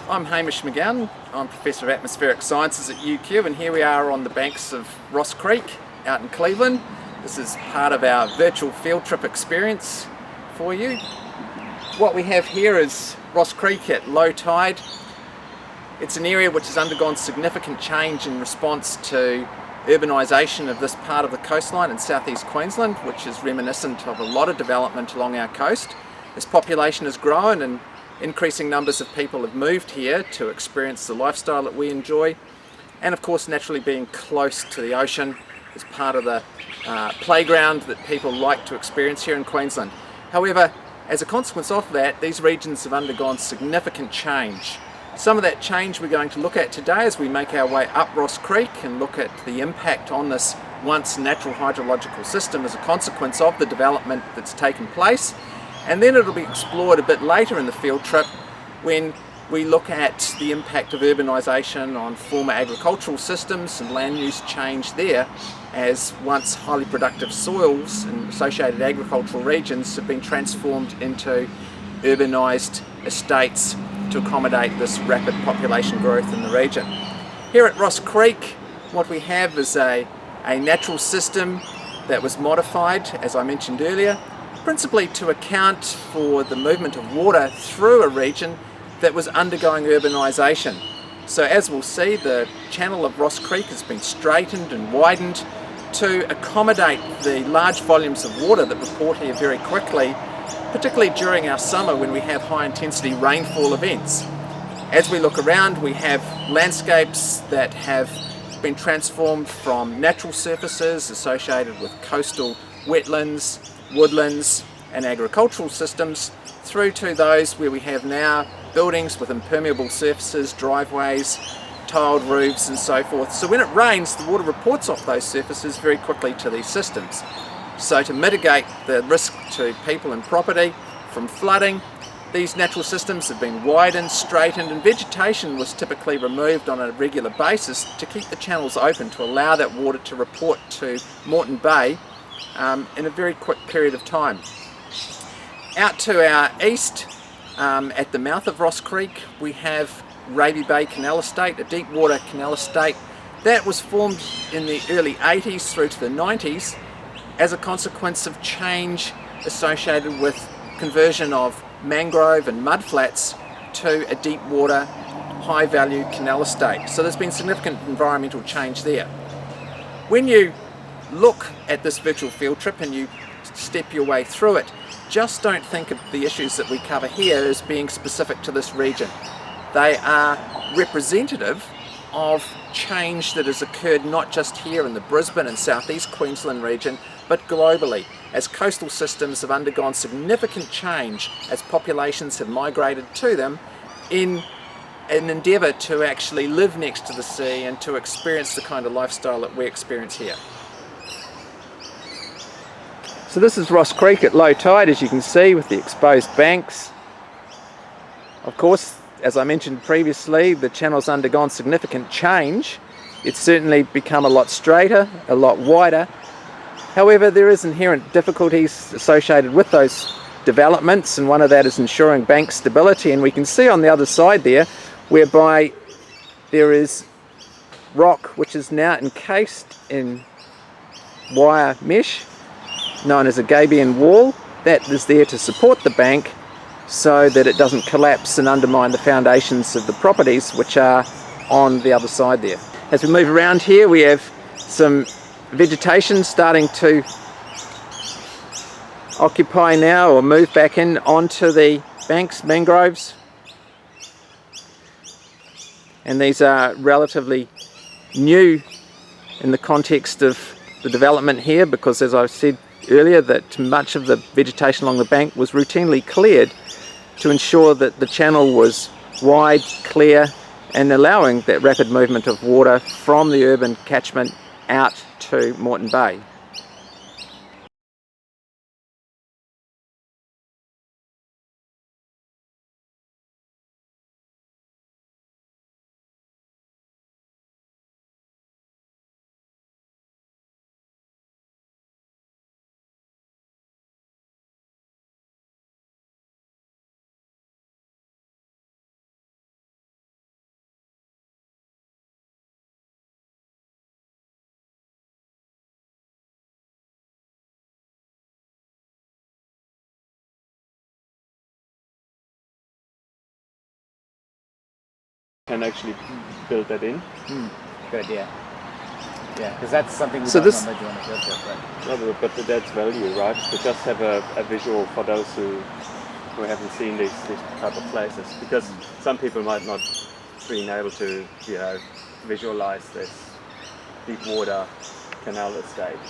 I'm Hamish McGowan. I'm Professor of Atmospheric Sciences at UQ, and here we are on the banks of Ross Creek out in Cleveland. This is part of our virtual field trip experience for you. What we have here is Ross Creek at low tide. It's an area which has undergone significant change in response to urbanisation of this part of the coastline in southeast Queensland, which is reminiscent of a lot of development along our coast. As population has grown and increasing numbers of people have moved here to experience the lifestyle that we enjoy, and of course naturally being close to the ocean is part of the playground that people like to experience here in Queensland. However, as a consequence of that, these regions have undergone significant change. Some of that change we're going to look at today as we make our way up Ross Creek and look at the impact on this once natural hydrological system as a consequence of the development that's taken place. And then it'll be explored a bit later in the field trip when we look at the impact of urbanisation on former agricultural systems and land use change there, as once highly productive soils and associated agricultural regions have been transformed into urbanised estates to accommodate this rapid population growth in the region. Here at Ross Creek, what we have is a natural system that was modified, as I mentioned earlier, principally to account for the movement of water through a region that was undergoing urbanisation. So as we'll see, the channel of Ross Creek has been straightened and widened to accommodate the large volumes of water that report here very quickly, particularly during our summer when we have high intensity rainfall events. As we look around, we have landscapes that have been transformed from natural surfaces associated with coastal wetlands, woodlands and agricultural systems through to those where we have now buildings with impermeable surfaces, driveways, tiled roofs and so forth. So when it rains, the water reports off those surfaces very quickly to these systems. So to mitigate the risk to people and property from flooding, these natural systems have been widened, straightened, and vegetation was typically removed on a regular basis to keep the channels open to allow that water to report to Moreton Bay in a very quick period of time. Out to our east, at the mouth of Ross Creek, we have Raby Bay Canal Estate, a deep water canal estate that was formed in the early 80s through to the 90s as a consequence of change associated with conversion of mangrove and mudflats to a deep water, high value canal estate. So there's been significant environmental change there. When you look at this virtual field trip and you step your way through it, just don't think of the issues that we cover here as being specific to this region. They are representative of change that has occurred not just here in the Brisbane and southeast Queensland region, but globally, as coastal systems have undergone significant change as populations have migrated to them in an endeavour to actually live next to the sea and to experience the kind of lifestyle that we experience here. So this is Ross Creek at low tide, as you can see, with the exposed banks. Of course, as I mentioned previously, the channel's undergone significant change. It's certainly become a lot straighter, a lot wider. However, there is inherent difficulties associated with those developments, and one of that is ensuring bank stability. And we can see on the other side there, whereby there is rock which is now encased in wire mesh, known as a gabion wall, that is there to support the bank so that it doesn't collapse and undermine the foundations of the properties which are on the other side there. As we move around here, we have some vegetation starting to occupy now or move back in onto the banks, mangroves, and these are relatively new in the context of the development here, because as I said earlier, that much of the vegetation along the bank was routinely cleared to ensure that the channel was wide, clear, and allowing that rapid movement of water from the urban catchment out to Moreton Bay. can actually build that in. Good idea. Yeah, because that's something we So don't this- normally do on a field trip. But No, but that's value, right? To just have a visual for those who haven't seen these type of places, because some people might not being able to visualize this deep water canal estate.